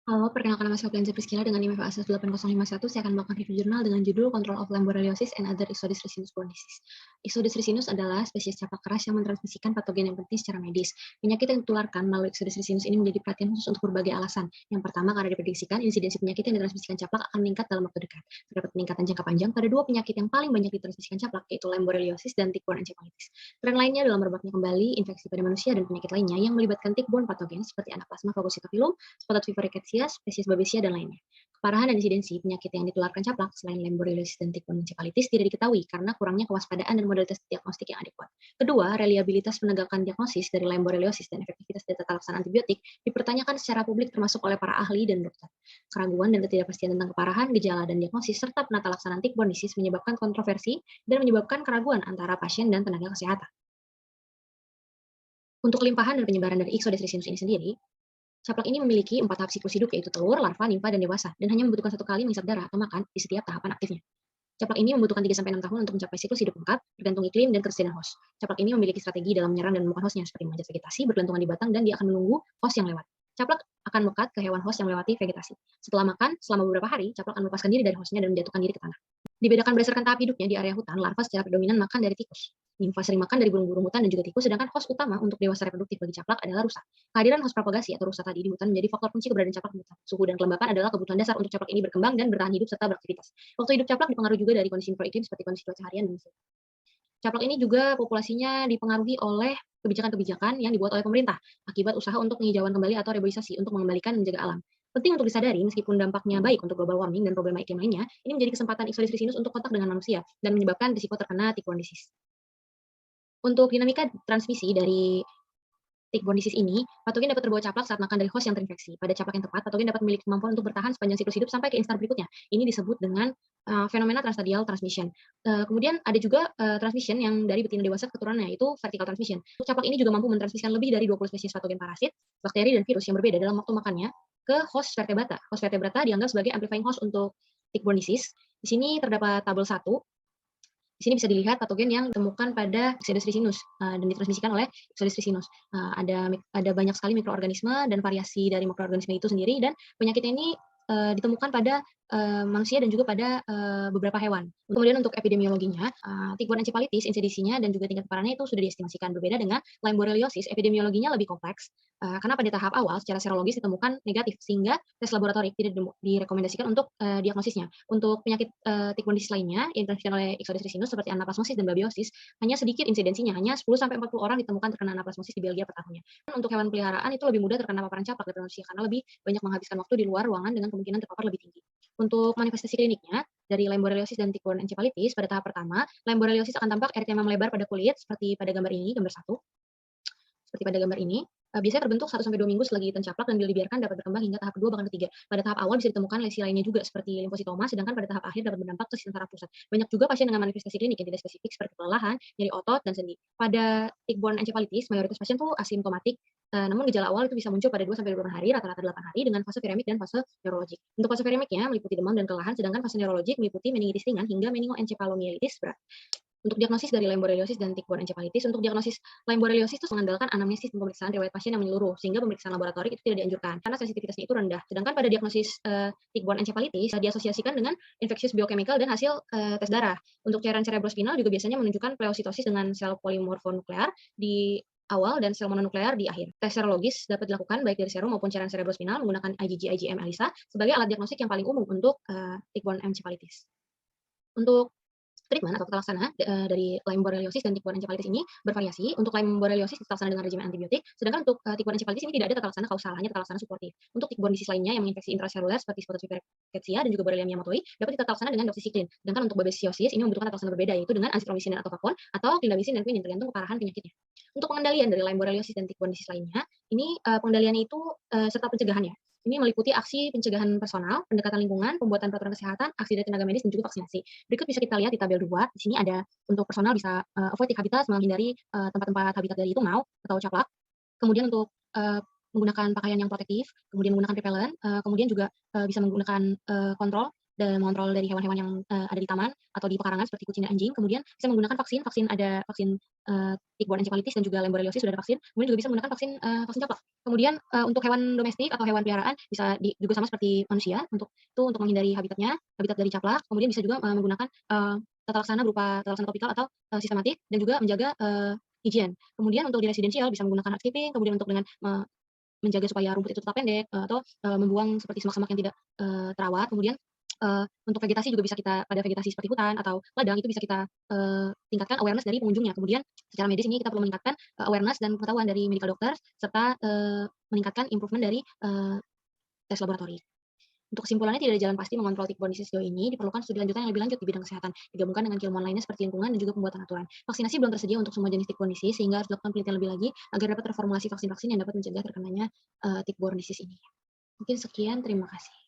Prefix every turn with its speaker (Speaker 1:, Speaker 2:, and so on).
Speaker 1: Halo, perkenalkan nama saya Oprianza Priscilla dengan IMF ASES 8051. Saya akan melakukan review jurnal dengan judul Control of Lyme Borreliosis and Other Ixodes ricinus borne disease. Ixodes ricinus adalah spesies caplak keras yang mentransmisikan patogen yang penting secara medis. Penyakit yang ditularkan melalui Ixodes ricinus ini menjadi perhatian khusus untuk berbagai alasan. Yang pertama, karena diprediksikan insidensi penyakit yang ditransmisikan caplak akan meningkat dalam waktu dekat. Terdapat peningkatan jangka panjang pada dua penyakit yang paling banyak ditransmisikan caplak, yaitu Lyme borreliosis dan tick-borne encephalitis. Tren lainnya dalam merebaknya kembali infeksi pada manusia dan penyakit lainnya yang melibatkan tick-borne patogen seperti Anaplasma phagocytophilum, spotted fever rickettsia, spesies Babesia, dan lainnya. Keparahan dan insidensi penyakit yang ditularkan caplak selain Lyme borreliosis dan tick-borne encephalitis tidak diketahui karena kurangnya kewaspadaan dan modalitas diagnostik yang adekuat. Kedua, reliabilitas penegakan diagnosis dari Lyme borreliosis dan efektivitas dari tata laksana antibiotik dipertanyakan secara publik termasuk oleh para ahli dan dokter. Keraguan dan ketidakpastian tentang keparahan, gejala, dan diagnosis serta penata laksanaan tick-borne disease menyebabkan kontroversi dan menyebabkan keraguan antara pasien dan tenaga kesehatan. Untuk limpahan dan penyebaran dari Ixodes ricinus ini sendiri, caplak ini memiliki 4 tahap siklus hidup, yaitu telur, larva, nimfa, dan dewasa, dan hanya membutuhkan 1 kali menghisap darah atau makan di setiap tahapan aktifnya. Caplak ini membutuhkan 3-6 tahun untuk mencapai siklus hidup lengkap, bergantung iklim dan ketersediaan host. Caplak ini memiliki strategi dalam menyerang dan menemukan hostnya, seperti memanjat vegetasi, bergelantungan di batang, dan dia akan menunggu host yang lewat. Caplak akan melekat ke hewan host yang melewati vegetasi. Setelah makan, selama beberapa hari, caplak akan melepaskan diri dari hostnya dan menjatuhkan diri ke tanah. Dibedakan berdasarkan tahap hidupnya, di area hutan, larva secara predominan makan dari tikus. Nimfa sering makan dari burung-burung hutan dan juga tikus, sedangkan host utama untuk dewasa reproduktif bagi caplak adalah rusa. Kehadiran host propagasi atau rusa tadi di hutan menjadi faktor kunci keberadaan caplak di hutan. Suhu dan kelembapan adalah kebutuhan dasar untuk caplak ini berkembang dan bertahan hidup serta beraktivitas. Waktu hidup caplak dipengaruhi juga dari kondisi mikroiklim seperti kondisi cuaca harian dan musim. Caplak ini juga populasinya dipengaruhi oleh kebijakan-kebijakan yang dibuat oleh pemerintah akibat usaha untuk penghijauan kembali atau reboisasi untuk mengembalikan dan menjaga alam. Penting untuk disadari, meskipun dampaknya baik untuk global warming dan problema iklim lainnya, ini menjadi kesempatan Ixodes ricinus untuk kontak dengan manusia dan menyebabkan risiko terkena tick-borne disease. Untuk dinamika transmisi dari tick-borne disease ini, patogen dapat terbawa caplak saat makan dari host yang terinfeksi. Pada caplak yang tepat, patogen dapat memiliki kemampuan untuk bertahan sepanjang siklus hidup sampai ke instar berikutnya. Ini disebut dengan fenomena transstadial transmission. Kemudian ada juga transmission yang dari betina dewasa ke keturunan, yaitu vertical transmission. Caplak ini juga mampu mentransmisikan lebih dari 20 spesies patogen parasit, bakteri, dan virus yang berbeda dalam waktu makannya ke host vertebrata. Host vertebrata dianggap sebagai amplifying host untuk tick-borne disease. Di sini terdapat tabel 1. Di sini bisa dilihat patogen yang ditemukan pada Ixodes ricinus dan ditransmisikan oleh Ixodes ricinus. Ada banyak sekali mikroorganisme dan variasi dari mikroorganisme itu sendiri, dan penyakit ini ditemukan pada manusia dan juga pada beberapa hewan. Kemudian untuk epidemiologinya, tick-borne encephalitis, insidensinya dan juga tingkat keparahannya itu sudah diestimasikan. Berbeda dengan Lyme borreliosis, epidemiologinya lebih kompleks karena pada tahap awal secara serologis ditemukan negatif, sehingga tes laboratorik tidak direkomendasikan untuk diagnosisnya. Untuk penyakit tick-borne disease lainnya yang ditransmisikan oleh Ixodes ricinus seperti anaplasmosis dan babiosis, hanya sedikit insidensinya, hanya 10-40 orang ditemukan terkena anaplasmosis di Belgia per tahunnya. Untuk hewan peliharaan itu lebih mudah terkena paparan caplak daripada manusia karena lebih banyak menghabiskan waktu di luar ruangan dengan kemungkinan terpapar lebih tinggi. Untuk manifestasi kliniknya, dari Lyme borreliosis dan tick-borne encephalitis, pada tahap pertama, Lyme borreliosis akan tampak eritema melebar pada kulit seperti pada gambar ini, gambar 1. Seperti pada gambar ini, biasanya terbentuk 1-2 minggu setelah gigitan caplak dan bila dibiarkan dapat berkembang hingga tahap kedua bahkan ketiga. Pada tahap awal bisa ditemukan lesi lainnya juga seperti limfositoma, sedangkan pada tahap akhir dapat berdampak ke sistem saraf pusat. Banyak juga pasien dengan manifestasi klinik yang tidak spesifik seperti kelelahan, nyeri otot, dan sendi. Pada tick-borne encephalitis, mayoritas pasien tuh asimptomatik, namun gejala awal itu bisa muncul pada 2-8 hari, rata-rata 8 hari dengan fase viremik dan fase neurologik. Untuk fase viremiknya meliputi demam dan kelelahan, sedangkan fase neurologik meliputi meningitis ringan hingga meningoencephalomyelitis berat. Untuk diagnosis dari Lyme borreliosis dan tick-borne encephalitis, untuk diagnosis Lyme borreliosis itu mengandalkan anamnesis dan pemeriksaan riwayat pasien yang menyeluruh, sehingga pemeriksaan laboratorium itu tidak dianjurkan karena sensitivitasnya itu rendah. Sedangkan pada diagnosis tick-borne encephalitis diasosiasikan dengan infectious biochemical dan hasil tes darah. Untuk cairan cerebrospinal juga biasanya menunjukkan pleositosis dengan sel polimorfonuklear di awal dan sel mononuklear di akhir. Tes serologis dapat dilakukan baik dari serum maupun cairan cerebrospinal menggunakan IgG, IgM, ELISA sebagai alat diagnostik yang paling umum untuk tick-borne encephalitis. Untuk treatment atau tata laksana dari Lyme borreliosis dan tick-borne encephalitis ini bervariasi. Untuk Lyme borreliosis tata laksana dengan regimen antibiotik, sedangkan untuk tick-borne encephalitis ini tidak ada tata laksana kausal, hanya tata laksana suportif. Untuk tick-borne disease lainnya yang menginfeksi intraseluler seperti spotted fever rickettsia dan juga Borrelia miyamotoi dapat ditata laksana dengan doxycycline. Sedangkan untuk babesiosis ini membutuhkan tata laksana berbeda, yaitu dengan azitromycin dan atofakon atau clindamycin dan quinine tergantung keparahan penyakitnya. Untuk pengendalian dari Lyme borreliosis dan tick-borne disease lainnya, ini pengendaliannya itu serta pencegahannya. Ini meliputi aksi pencegahan personal, pendekatan lingkungan, pembuatan peraturan kesehatan, aksi dari tenaga medis, dan juga vaksinasi. Berikut bisa kita lihat di tabel 2. Di sini ada untuk personal bisa avoid tick habitat, menghindari tempat-tempat habitat dari tungau atau caplak. Kemudian untuk menggunakan pakaian yang protektif, kemudian menggunakan repellent, kemudian juga bisa menggunakan kontrol mengontrol dari hewan-hewan yang, ada di taman atau di pekarangan seperti kucing dan anjing. Kemudian bisa menggunakan vaksin ada vaksin, tick-borne encephalitis dan juga lemboreliosis sudah ada vaksin. Kemudian juga bisa menggunakan vaksin campak. Kemudian, untuk hewan domestik atau hewan peliharaan bisa juga sama seperti manusia untuk menghindari habitat dari caplak. Kemudian bisa juga, menggunakan, tata laksana berupa tata laksana topikal atau, sistematik dan juga menjaga, higien. Kemudian untuk di residensial bisa menggunakan housekeeping, kemudian untuk dengan menjaga supaya rumput itu tetap pendek, atau, membuang seperti semak-semak yang tidak, terawat. Kemudian, untuk vegetasi juga bisa kita pada vegetasi seperti hutan atau ladang itu bisa kita, tingkatkan awareness dari pengunjungnya. Kemudian secara medis ini kita perlu meningkatkan, awareness dan pengetahuan dari medical doctors serta, meningkatkan improvement dari, tes laboratori. Untuk kesimpulannya tidak ada jalan pasti mengontrol tick-borne disease sejauh ini, diperlukan studi lanjutan yang lebih lanjut di bidang kesehatan, digabungkan dengan keilmuan lainnya seperti lingkungan dan juga pembuatan aturan. Vaksinasi belum tersedia untuk semua jenis tick-borne disease, sehingga harus dilakukan penelitian lebih lagi agar dapat terformulasi vaksin-vaksin yang dapat mencegah terkenanya, tick-borne disease ini. Mungkin sekian, terima kasih.